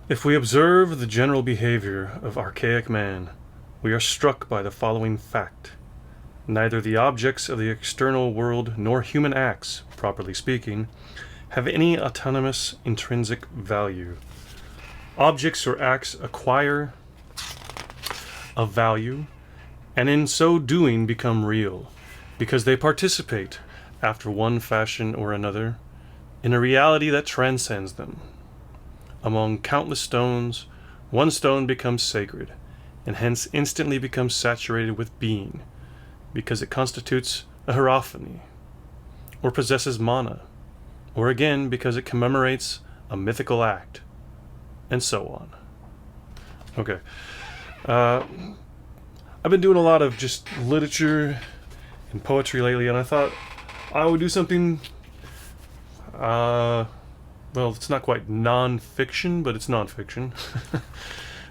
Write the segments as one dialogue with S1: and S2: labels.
S1: If we observe the general behavior of archaic man, we are struck by the following fact. Neither the objects of the external world nor human acts, properly speaking, have any autonomous intrinsic value. Objects or acts acquire a value, and in so doing become real, because they participate, after one fashion or another, in a reality that transcends them. Among countless stones, one stone becomes sacred, and hence instantly becomes saturated with being, because it constitutes a hierophany, or possesses mana, or again because it commemorates a mythical act, and so on. Okay. I've been doing a lot of just literature and poetry lately, and I thought I would do something, well, it's not quite non-fiction, but it's non-fiction.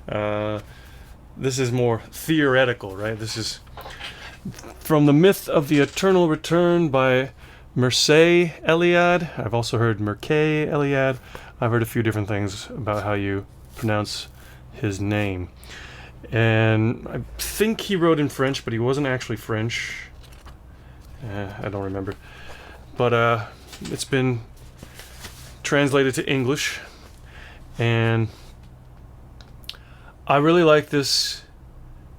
S1: This is more theoretical, right? This is from The Myth of the Eternal Return by Mircea Eliade. I've also heard Mircea Eliade. I've heard a few different things about how you pronounce his name. And I think he wrote in French, but he wasn't actually French. I don't remember. But it's been translated to English. And I really like this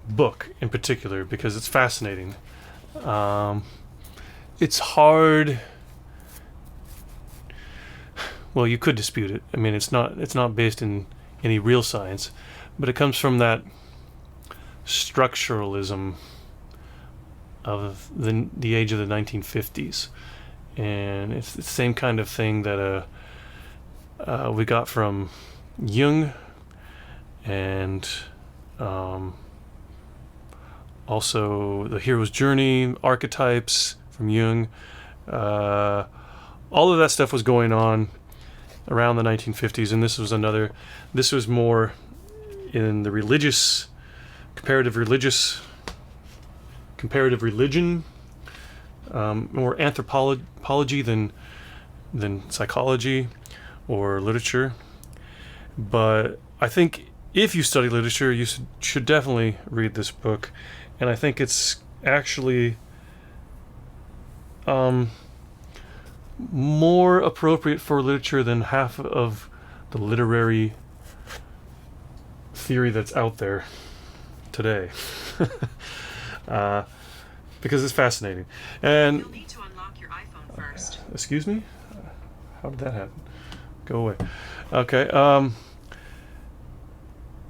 S1: book in particular because it's fascinating. It's hard. Well, you could dispute it. I mean, it's not based in any real science, but it comes from that structuralism of the age of the 1950s, and it's the same kind of thing that we got from Jung, and also the hero's journey, archetypes from Jung. All of that stuff was going on around the 1950s, and this was more in the comparative religion, more anthropology than psychology or literature. But I think if you study literature, you should definitely read this book, and I think it's actually more appropriate for literature than half of the literary theory that's out there today. Because it's fascinating. And
S2: you'll need to unlock your iPhone first.
S1: Excuse me? How did that happen? Go away. Okay.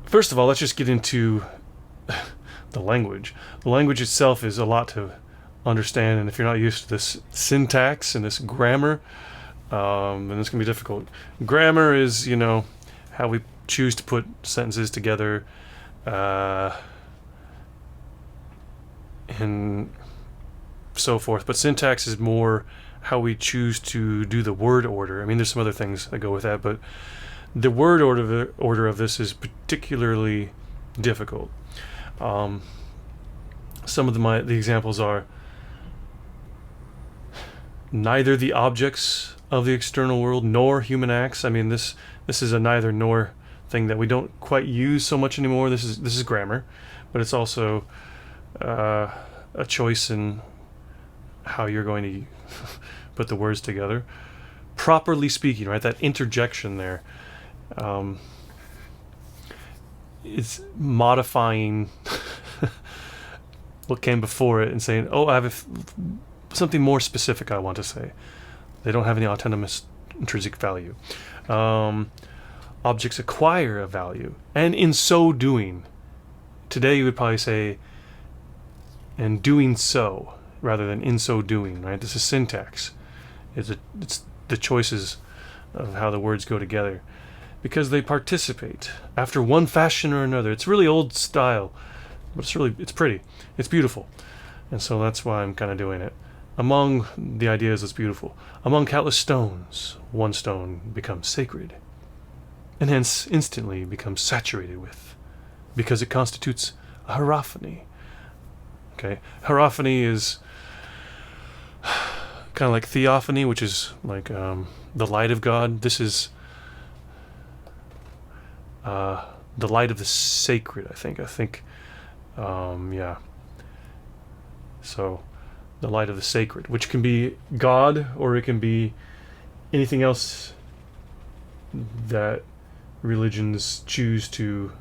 S1: First of all, let's just get into the language. The language itself is a lot to understand, and if you're not used to this syntax and this grammar, then it's going to be difficult. Grammar is, how we choose to put sentences together, and so forth. But syntax is more how we choose to do the word order. I mean, there's some other things that go with that, but the word order of this is particularly difficult. Some of the examples are neither the objects of the external world nor human acts. I mean, this is a neither nor thing that we don't quite use so much anymore. This is grammar, but it's also a choice in how you're going to put the words together. Properly speaking, right? That interjection there. It's modifying what came before it and saying, oh, I have something more specific I want to say. They don't have any autonomous intrinsic value. Objects acquire a value, and in so doing, today you would probably say, and doing so, rather than in so doing, right? This is syntax. It's the choices of how the words go together, because they participate after one fashion or another. It's really old style, but it's pretty, it's beautiful, and so that's why I'm kind of doing it. Among the ideas, it's beautiful. Among countless stones, one stone becomes sacred, and hence instantly becomes saturated with, because it constitutes a hierophany. Okay, hierophany is kind of like theophany, which is like the light of God. This is the light of the sacred, I think, yeah. So, the light of the sacred, which can be God, or it can be anything else that religions choose to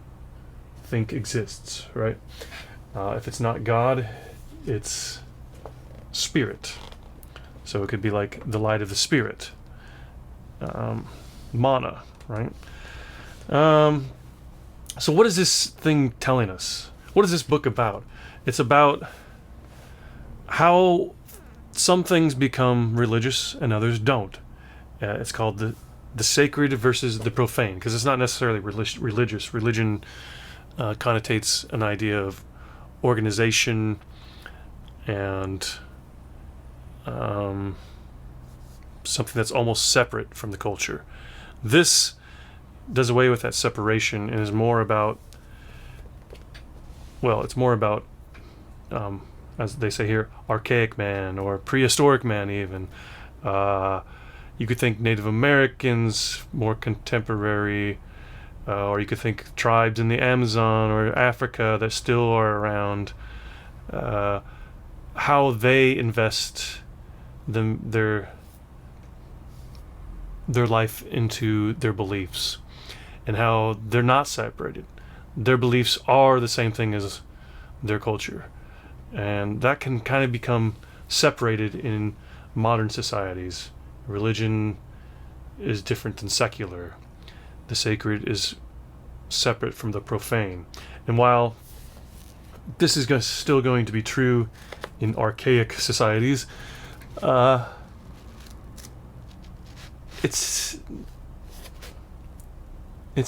S1: think exists, right? If it's not God, it's spirit. So it could be like the light of the spirit, mana, right? So what is this thing telling us? What is this book about? It's about how some things become religious and others don't. It's called the sacred versus the profane, because it's not necessarily religious. Religion connotates an idea of organization and something that's almost separate from the culture. This does away with that separation and is more about, well, it's more about, as they say here, archaic man or prehistoric man even. You could think Native Americans, more contemporary, or you could think tribes in the Amazon or Africa that still are around, how they invest their life into their beliefs, and how they're not separated. Their beliefs are the same thing as their culture, and that can kind of become separated in modern societies. Religion is different than secular. The sacred is separate from the profane. And while this is still going to be true in archaic societies, it's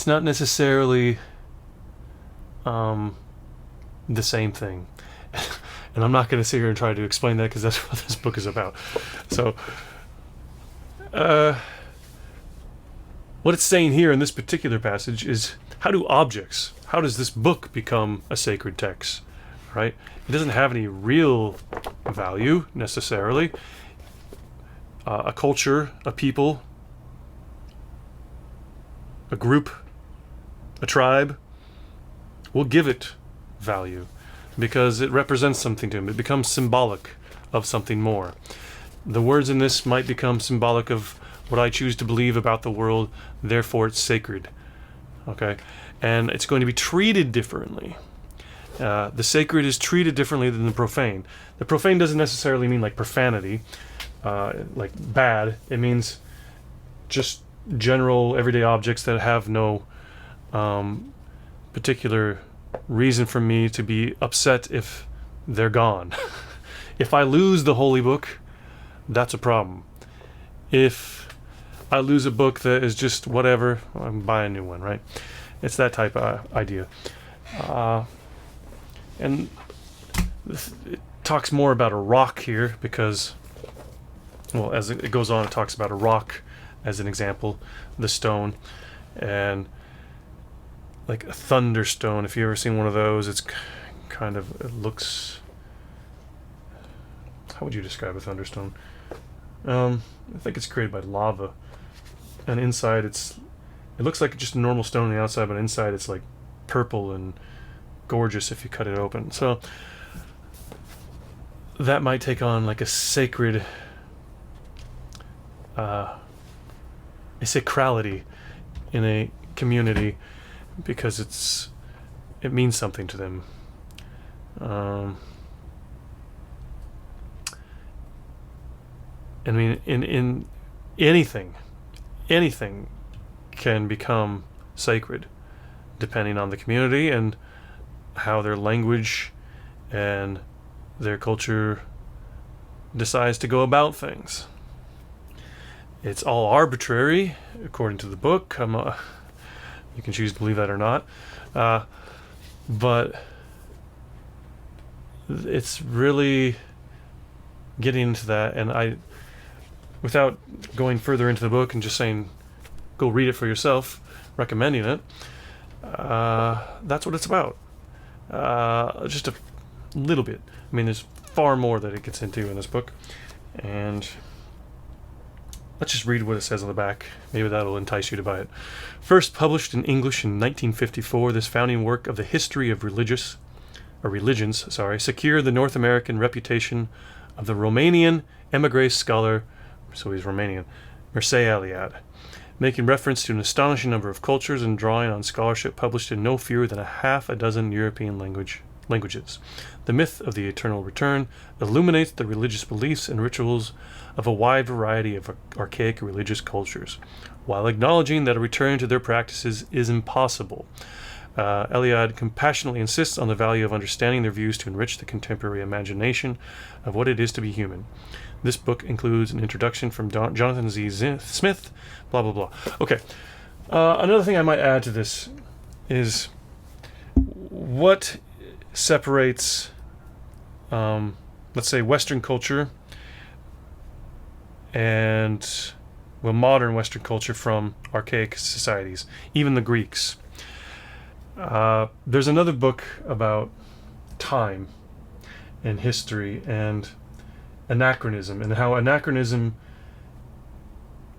S1: not necessarily the same thing. And I'm not going to sit here and try to explain that, because that's what this book is about. So, what it's saying here in this particular passage is, how does this book become a sacred text, right? It doesn't have any real value, necessarily. A culture, a people, a group, a tribe will give it value because it represents something to them. It becomes symbolic of something more. The words in this might become symbolic of what I choose to believe about the world, therefore it's sacred. Okay? And it's going to be treated differently. The sacred is treated differently than the profane. The profane doesn't necessarily mean like profanity, like bad. It means just general everyday objects that have no particular reason for me to be upset if they're gone. If I lose the holy book, that's a problem. If I lose a book that is just whatever, I can buy a new one, right? It's that type of idea. And it talks more about a rock here because, well, as it goes on, it talks about a rock as an example, the stone, and like a thunderstone. If you've ever seen one of those, it looks, how would you describe a thunderstone? I think it's created by lava, and inside it looks like just a normal stone on the outside, but inside it's like purple and gorgeous if you cut it open. So that might take on like a sacred, a sacrality in a community because it means something to them. I mean, in anything can become sacred depending on the community and how their language and their culture decides to go about things. It's all arbitrary, according to the book. You can choose to believe that or not. But it's really getting into that, and without going further into the book and just saying, go read it for yourself, recommending it, that's what it's about. Just a little bit. I mean, there's far more that it gets into in this book, and Let's just read what it says on the back. Maybe that'll entice you to buy it. First published in English in 1954, this founding work of the history of religions, secured the North American reputation of the Romanian emigre scholar, so he's Romanian, Mircea Eliade, making reference to an astonishing number of cultures and drawing on scholarship published in no fewer than half a dozen European languages. The myth of the eternal return illuminates the religious beliefs and rituals of a wide variety of archaic religious cultures, while acknowledging that a return to their practices is impossible. Eliade compassionately insists on the value of understanding their views to enrich the contemporary imagination of what it is to be human. This book includes an introduction from Jonathan Z. Smith, blah, blah, blah. Okay. Another thing I might add to this is what separates, let's say, Western culture and, well, modern Western culture from archaic societies, even the Greeks. There's another book about time and history and anachronism, and how anachronism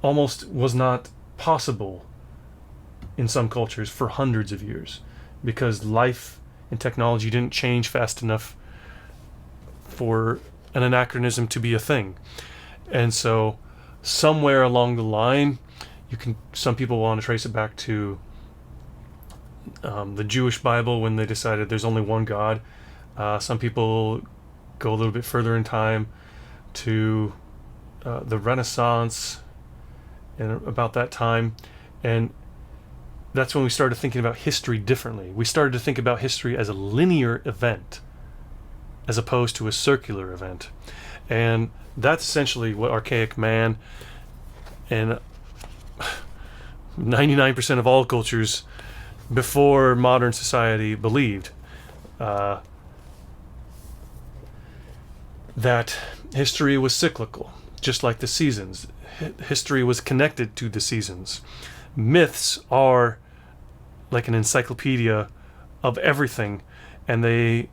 S1: almost was not possible in some cultures for hundreds of years, because life and technology didn't change fast enough for an anachronism to be a thing. And so somewhere along the line, some people want to trace it back to the Jewish Bible, when they decided there's only one God. Some people go a little bit further in time to the Renaissance and about that time, and that's when we started thinking about history differently. We started to think about history as a linear event as opposed to a circular event, and that's essentially what archaic man and 99% of all cultures before modern society believed, that history was cyclical, just like the seasons. History was connected to the seasons. Myths are like an encyclopedia of everything, and the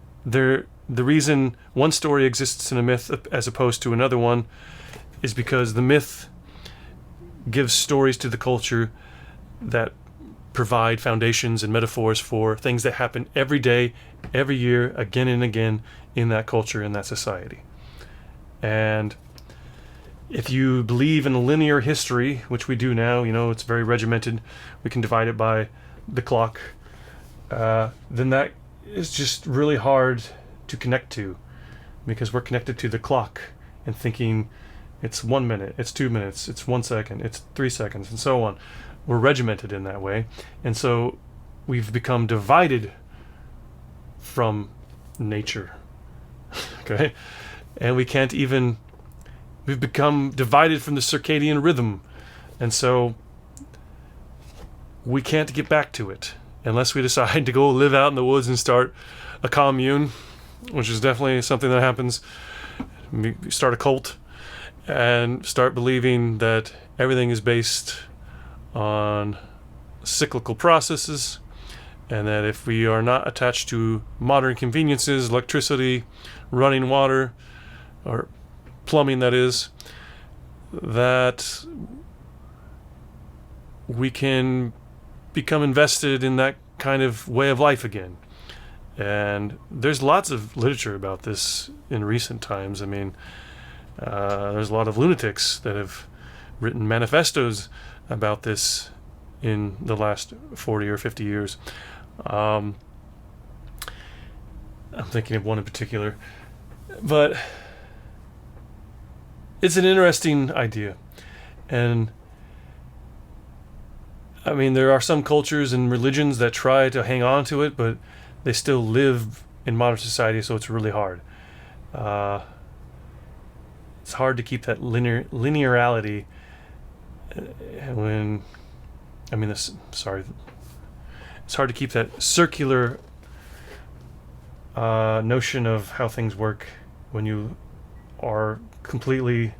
S1: reason one story exists in a myth as opposed to another one is because the myth gives stories to the culture that provide foundations and metaphors for things that happen every day, every year, again and again in that culture, in that society. And if you believe in a linear history, which we do now, it's very regimented, we can divide it by the clock, then that is just really hard to connect to, because we're connected to the clock and thinking it's 1 minute, it's 2 minutes, it's 1 second, it's 3 seconds, and so on. We're regimented in that way, and so we've become divided from nature. Okay? And we've become divided from the circadian rhythm, and so we can't get back to it unless we decide to go live out in the woods and start a commune, which is definitely something that happens. We start a cult and start believing that everything is based on cyclical processes, and that if we are not attached to modern conveniences, electricity, running water, or plumbing, that is, that we can become invested in that kind of way of life again. And there's lots of literature about this in recent times. I mean, there's a lot of lunatics that have written manifestos about this in the last 40 or 50 years. I'm thinking of one in particular. But it's an interesting idea. And I mean, there are some cultures and religions that try to hang on to it, but they still live in modern society, so it's really hard. It's hard to keep that linearity it's hard to keep that circular notion of how things work when you are completely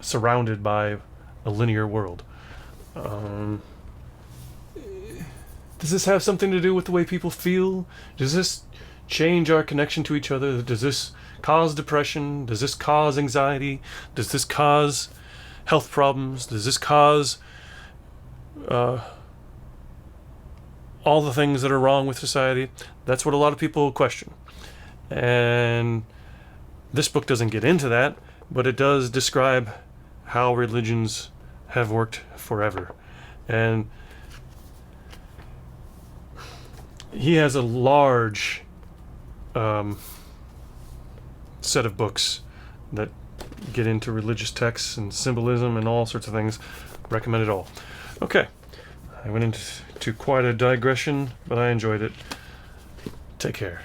S1: surrounded by a linear world. Does this have something to do with the way people feel? Does this change our connection to each other? Does this cause depression? Does this cause anxiety? Does this cause health problems? Does this cause all the things that are wrong with society? That's what a lot of people question. And this book doesn't get into that, but it does describe how religions have worked forever. And he has a large set of books that get into religious texts and symbolism and all sorts of things. Recommend it all. Okay, I went into quite a digression, but I enjoyed it. Take care.